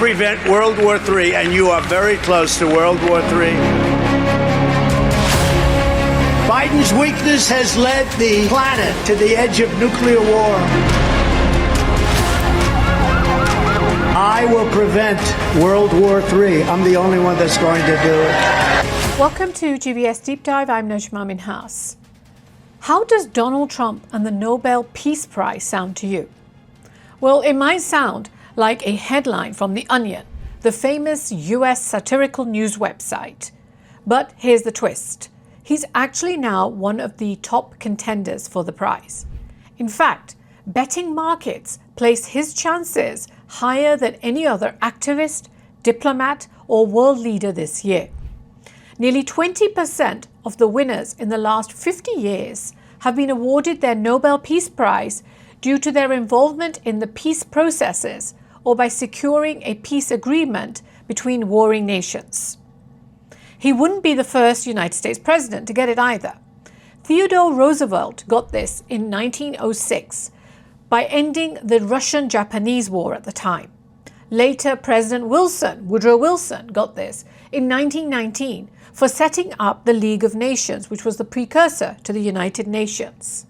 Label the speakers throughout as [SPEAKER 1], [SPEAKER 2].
[SPEAKER 1] prevent World War III, and you are very close to World War III. Biden's weakness has led the planet to the edge of nuclear war. I will prevent World War III. I'm the only one that's going to do it.
[SPEAKER 2] Welcome to GVS Deep Dive. I'm Najma Minhas. How does Donald Trump and the Nobel Peace Prize sound to you? Well, it might sound like a headline from The Onion, the famous US satirical news website. But here's the twist. He's actually now one of the top contenders for the prize. In fact, betting markets place his chances higher than any other activist, diplomat, or world leader this year. Nearly 20% of the winners in the last 50 years have been awarded their Nobel Peace Prize due to their involvement in the peace processes or by securing a peace agreement between warring nations. He wouldn't be the first United States president to get it either. Theodore Roosevelt got this in 1906 by ending the Russian-Japanese War at the time. Later, President Woodrow Wilson, got this in 1919 for setting up the League of Nations, which was the precursor to the United Nations.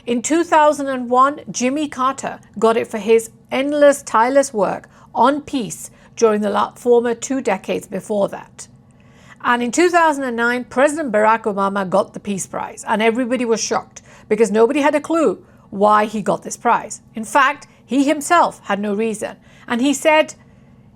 [SPEAKER 2] In 2001, Jimmy Carter got it for his endless, tireless work on peace during the former 2 decades before that. And in 2009, President Barack Obama got the Peace Prize, and everybody was shocked because nobody had a clue why he got this prize. In fact, he himself had no reason, and he said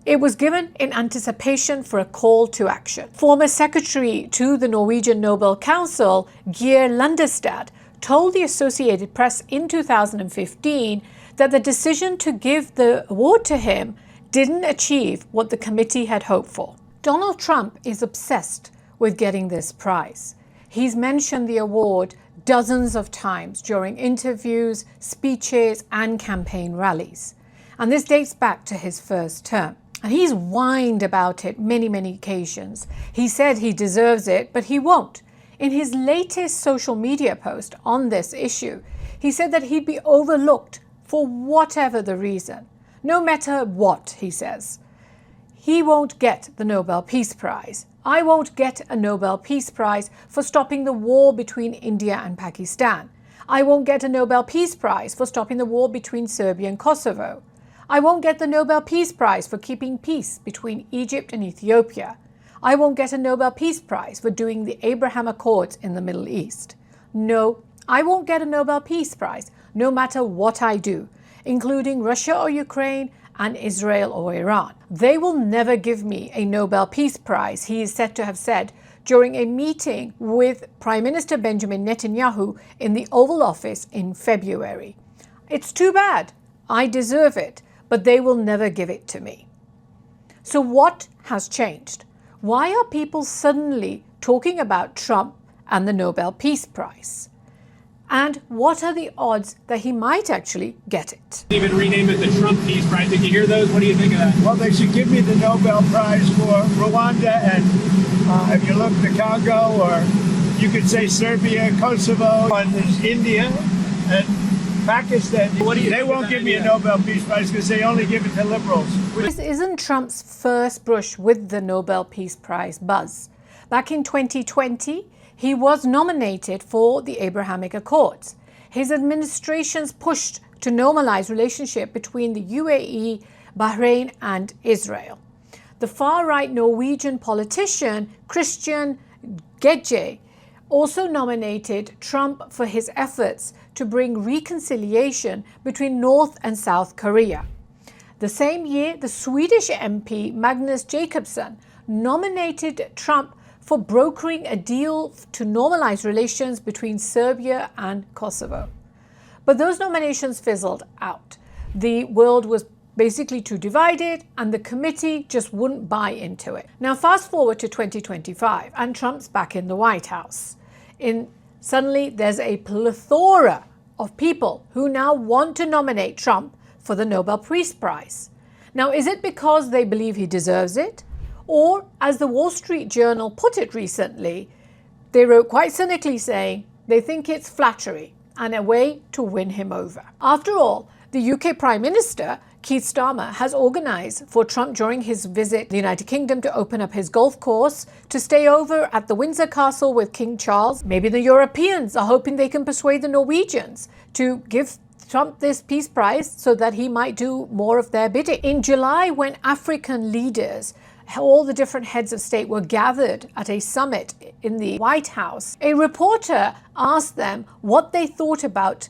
[SPEAKER 2] it was given in anticipation for a call to action. Former Secretary to the Norwegian Nobel Council, Geir Landestad, told the Associated Press in 2015 that the decision to give the award to him didn't achieve what the committee had hoped for. Donald Trump is obsessed with getting this prize. He's mentioned the award dozens of times during interviews, speeches, and campaign rallies. And this dates back to his first term. And he's whined about it many occasions. He said he deserves it, but he won't. In his latest social media post on this issue, he said that he'd be overlooked for whatever the reason. No matter what, he says. He won't get the Nobel Peace Prize. I won't get a Nobel Peace Prize for stopping the war between India and Pakistan. I won't get a Nobel Peace Prize for stopping the war between Serbia and Kosovo. I won't get the Nobel Peace Prize for keeping peace between Egypt and Ethiopia. I won't get a Nobel Peace Prize for doing the Abraham Accords in the Middle East. No, I won't get a Nobel Peace Prize no matter what I do, including Russia or Ukraine and Israel or Iran. They will never give me a Nobel Peace Prize, he is said to have said during a meeting with Prime Minister Benjamin Netanyahu in the Oval Office in February. It's too bad. I deserve it, but they will never give it to me. So what has changed? Why are people suddenly talking about Trump and the Nobel Peace Prize? And what are the odds that he might actually get it?
[SPEAKER 3] Even rename it the Trump Peace Prize. Did you hear those? What do you think of that?
[SPEAKER 4] Well, they should give me the Nobel Prize for Rwanda and if you look the Congo, or you could say Serbia, Kosovo, and there's India and Pakistan. They won't give me a Nobel Peace Prize because they only give it to liberals.
[SPEAKER 2] This isn't Trump's first brush with the Nobel Peace Prize buzz. Back in 2020, he was nominated for the Abrahamic Accords. His administration's pushed to normalize relationship between the UAE, Bahrain, and Israel. The far-right Norwegian politician Christian Gedje also nominated Trump for his efforts to bring reconciliation between North and South Korea. The same year, the Swedish MP Magnus Jacobsson nominated Trump for brokering a deal to normalize relations between Serbia and Kosovo. But those nominations fizzled out. The world was basically too divided, and the committee just wouldn't buy into it. Now fast forward to 2025, and Trump's back in the White House. Suddenly there's a plethora of people who now want to nominate Trump for the Nobel Peace Prize. Now, is it because they believe he deserves it? Or, as the Wall Street Journal put it recently, they wrote quite cynically saying they think it's flattery and a way to win him over. After all, the UK Prime Minister Keith Starmer, has organized for Trump during his visit to the United Kingdom to open up his golf course, to stay over at the Windsor Castle with King Charles. Maybe the Europeans are hoping they can persuade the Norwegians to give Trump this Peace Prize so that he might do more of their bidding. In July, when African leaders, all the different heads of state, were gathered at a summit in the White House, a reporter asked them what they thought about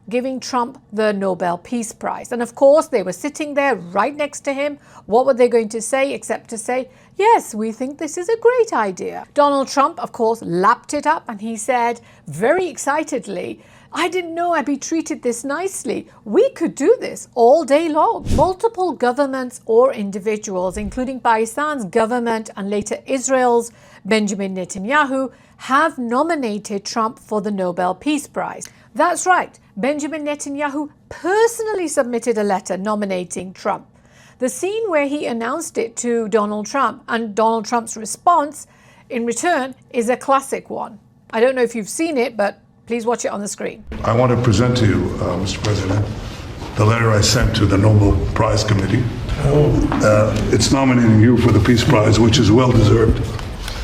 [SPEAKER 2] giving Trump the Nobel Peace Prize. And of course, they were sitting there right next to him. What were they going to say except to say, yes, we think this is a great idea. Donald Trump, of course, lapped it up, and he said very excitedly, I didn't know I'd be treated this nicely. We could do this all day long. Multiple governments or individuals, including Pakistan's government and later Israel's Benjamin Netanyahu, have nominated Trump for the Nobel Peace Prize. That's right, Benjamin Netanyahu personally submitted a letter nominating Trump. The scene where he announced it to Donald Trump and Donald Trump's response in return is a classic one. I don't know if you've seen it, but please watch it on the screen.
[SPEAKER 5] I want to present to you, Mr. President, the letter I sent to the Nobel Prize Committee. It's nominating you for the Peace Prize, which is well deserved,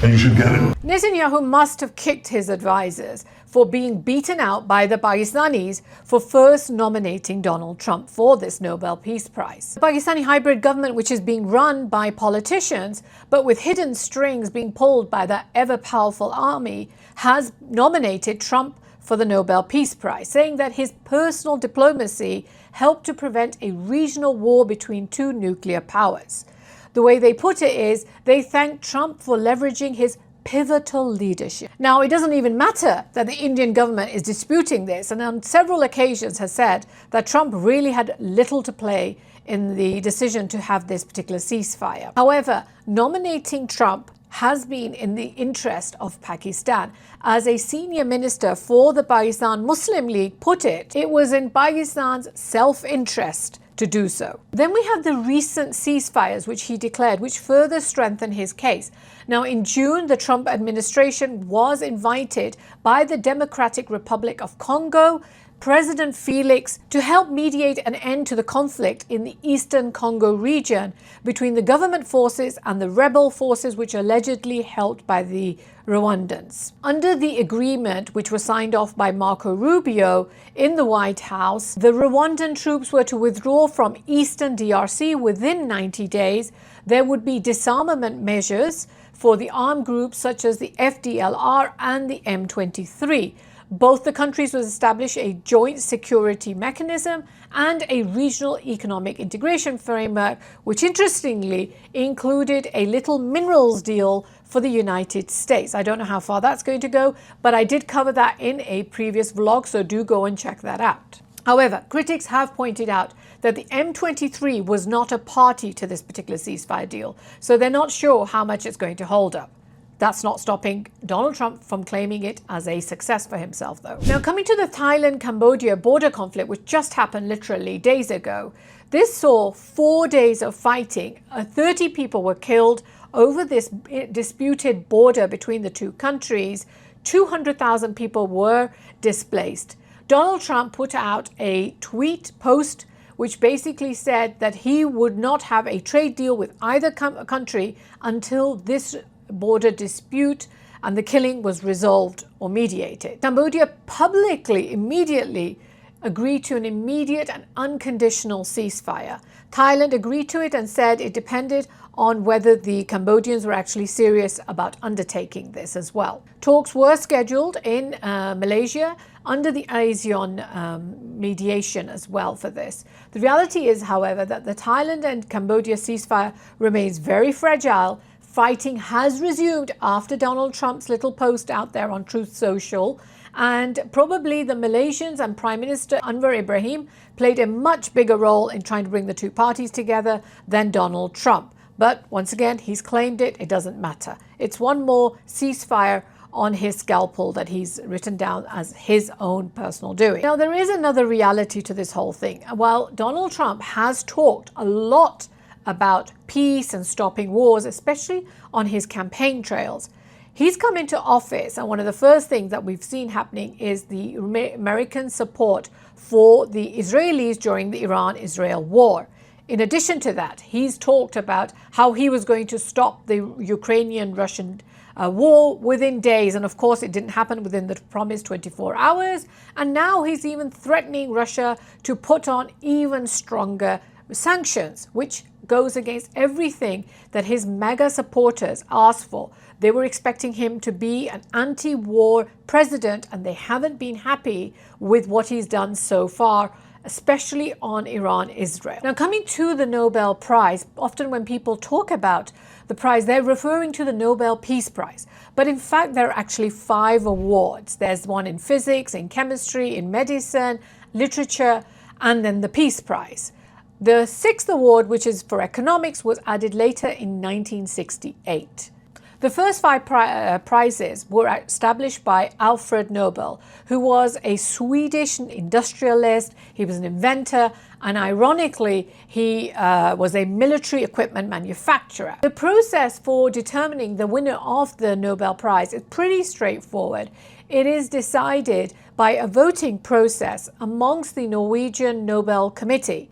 [SPEAKER 5] and you should get it.
[SPEAKER 2] Netanyahu must have kicked his advisors for being beaten out by the Pakistanis for first nominating Donald Trump for this Nobel Peace Prize. The Pakistani hybrid government, which is being run by politicians, but with hidden strings being pulled by the ever-powerful army, has nominated Trump for the Nobel Peace Prize, saying that his personal diplomacy helped to prevent a regional war between two nuclear powers. The way they put it is, they thanked Trump for leveraging his pivotal leadership. Now, it doesn't even matter that the Indian government is disputing this, and on several occasions has said that Trump really had little to play in the decision to have this particular ceasefire. However, nominating Trump has been in the interest of Pakistan. As a senior minister for the Pakistan Muslim League put it, it was in Pakistan's self-interest to do so. Then we have the recent ceasefires which he declared, which further strengthen his case. Now, in June, the Trump administration was invited by the Democratic Republic of Congo, President Felix, to help mediate an end to the conflict in the eastern Congo region between the government forces and the rebel forces which are allegedly held by the Rwandans. Under the agreement, which was signed off by Marco Rubio in the White House, the Rwandan troops were to withdraw from eastern DRC within 90 days. There would be disarmament measures for the armed groups such as the FDLR and the M23. Both the countries would establish a joint security mechanism and a regional economic integration framework, which interestingly included a little minerals deal for the United States. I don't know how far that's going to go, but I did cover that in a previous vlog, so do go and check that out. However, critics have pointed out that the M23 was not a party to this particular ceasefire deal, so they're not sure how much it's going to hold up. That's not stopping Donald Trump from claiming it as a success for himself, though. Now, coming to the Thailand-Cambodia border conflict, which just happened literally days ago, this saw 4 days of fighting. 30 people were killed over this disputed border between the two countries. 200,000 people were displaced. Donald Trump put out a tweet post which basically said that he would not have a trade deal with either country until this border dispute and the killing was resolved or mediated. Cambodia publicly, immediately agreed to an immediate and unconditional ceasefire. Thailand agreed to it and said it depended on whether the Cambodians were actually serious about undertaking this as well. Talks were scheduled in Malaysia under the ASEAN mediation as well for this. The reality is, however, that the Thailand and Cambodia ceasefire remains very fragile. Fighting has resumed after Donald Trump's little post out there on Truth Social, and probably the Malaysians and Prime Minister Anwar Ibrahim played a much bigger role in trying to bring the two parties together than Donald Trump. But once again, he's claimed it, it doesn't matter. It's one more ceasefire on his scalpel that he's written down as his own personal doing. Now, there is another reality to this whole thing. While Donald Trump has talked a lot about peace and stopping wars, especially on his campaign trails, he's come into office, and one of the first things that we've seen happening is the American support for the Israelis during the Iran-Israel war. In addition to that, he's talked about how he was going to stop the Ukrainian-Russian war within days. And of course, it didn't happen within the promised 24 hours. And now he's even threatening Russia to put on even stronger sanctions, which goes against everything that his MAGA supporters asked for. They were expecting him to be an anti-war president, and they haven't been happy with what he's done so far, especially on Iran-Israel. Now, coming to the Nobel Prize, often when people talk about the prize, they're referring to the Nobel Peace Prize. But in fact, there are actually 5 awards. There's one in physics, in chemistry, in medicine, literature, and then the Peace Prize. The 6th award, which is for economics, was added later in 1968. The first 5 prizes were established by Alfred Nobel, who was a Swedish industrialist. He was an inventor, and ironically, he was a military equipment manufacturer. The process for determining the winner of the Nobel Prize is pretty straightforward. It is decided by a voting process amongst the Norwegian Nobel Committee.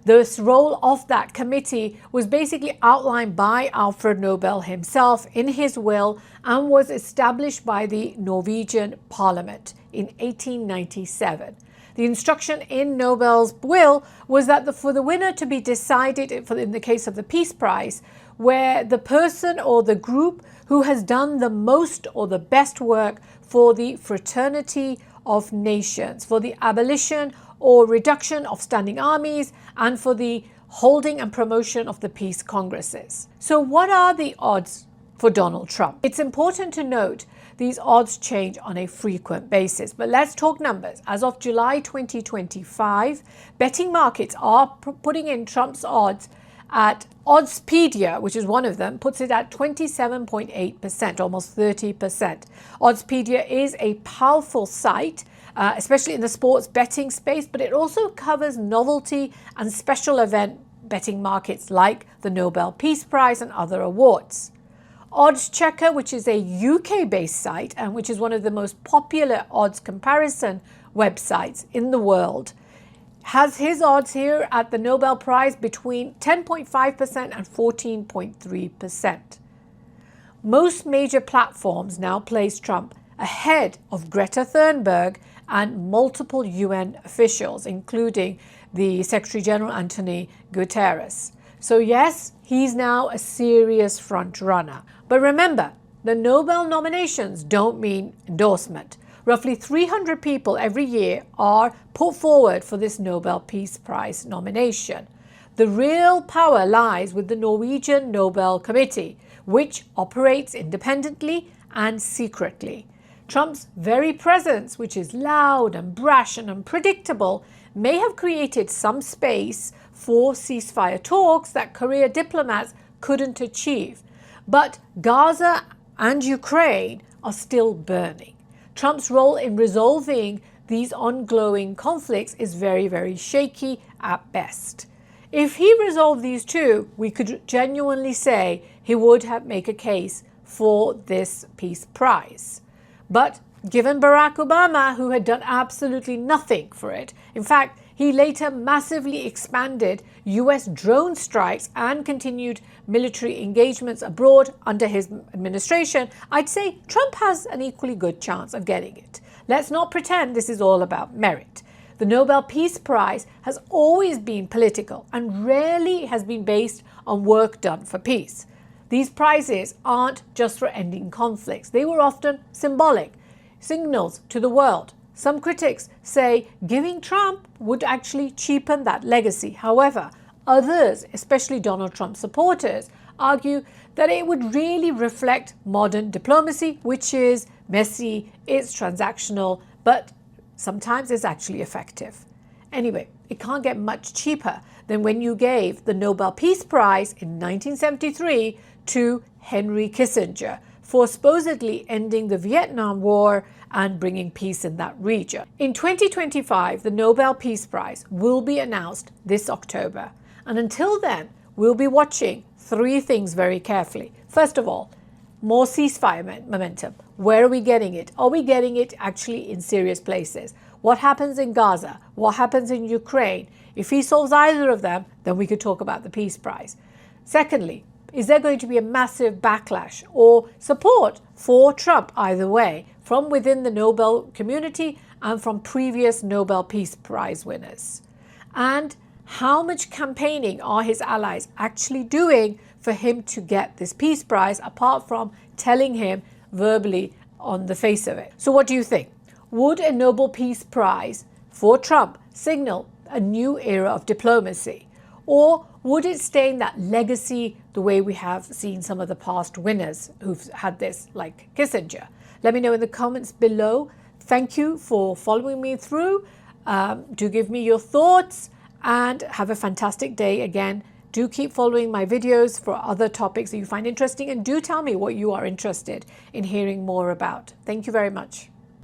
[SPEAKER 2] The role of that committee was basically outlined by Alfred Nobel himself in his will and was established by the Norwegian Parliament in 1897. The instruction in Nobel's will was that for the winner to be decided, in the case of the Peace Prize, where the person or the group who has done the most or the best work for the fraternity of nations, for the abolition or reduction of standing armies, and for the holding and promotion of the peace congresses. So what are the odds for Donald Trump? It's important to note these odds change on a frequent basis, but let's talk numbers. As of July 2025, betting markets are putting in Trump's odds at Oddspedia, which is one of them, puts it at 27.8%, almost 30%. Oddspedia is a powerful site, especially in the sports betting space, but it also covers novelty and special event betting markets like the Nobel Peace Prize and other awards. Odds Checker, which is a UK-based site and which is one of the most popular odds comparison websites in the world, has his odds here at the Nobel Prize between 10.5% and 14.3%. Most major platforms now place Trump ahead of Greta Thunberg and multiple UN officials, including the Secretary General Antonio Guterres. So yes, he's now a serious front runner. But remember, the Nobel nominations don't mean endorsement. Roughly 300 people every year are put forward for this Nobel Peace Prize nomination. The real power lies with the Norwegian Nobel Committee, which operates independently and secretly. Trump's very presence, which is loud and brash and unpredictable, may have created some space for ceasefire talks that career diplomats couldn't achieve. But Gaza and Ukraine are still burning. Trump's role in resolving these ongoing conflicts is very, very shaky at best. If he resolved these two, we could genuinely say he would make a case for this Peace Prize. But given Barack Obama, who had done absolutely nothing for it, in fact, he later massively expanded US drone strikes and continued military engagements abroad under his administration, I'd say Trump has an equally good chance of getting it. Let's not pretend this is all about merit. The Nobel Peace Prize has always been political and rarely has been based on work done for peace. These prizes aren't just for ending conflicts. They were often symbolic, signals to the world. Some critics say giving Trump would actually cheapen that legacy. However, others, especially Donald Trump supporters, argue that it would really reflect modern diplomacy, which is messy, it's transactional, but sometimes it's actually effective. Anyway, it can't get much cheaper than when you gave the Nobel Peace Prize in 1973 to Henry Kissinger for supposedly ending the Vietnam War and bringing peace in that region. In 2025, the Nobel Peace Prize will be announced this October. And until then, we'll be watching 3 things very carefully. First of all, more ceasefire momentum. Where are we getting it? Are we getting it actually in serious places? What happens in Gaza? What happens in Ukraine? If he solves either of them, then we could talk about the Peace Prize. Secondly, is there going to be a massive backlash or support for Trump either way from within the Nobel community and from previous Nobel Peace Prize winners? And how much campaigning are his allies actually doing for him to get this Peace Prize, apart from telling him verbally on the face of it? So what do you think? Would a Nobel Peace Prize for Trump signal a new era of diplomacy? Or would it stay in that legacy the way we have seen some of the past winners who've had this, like Kissinger? Let me know in the comments below. Thank you for following me through. Do give me your thoughts and have a fantastic day again. Do keep following my videos for other topics that you find interesting, and do tell me what you are interested in hearing more about. Thank you very much.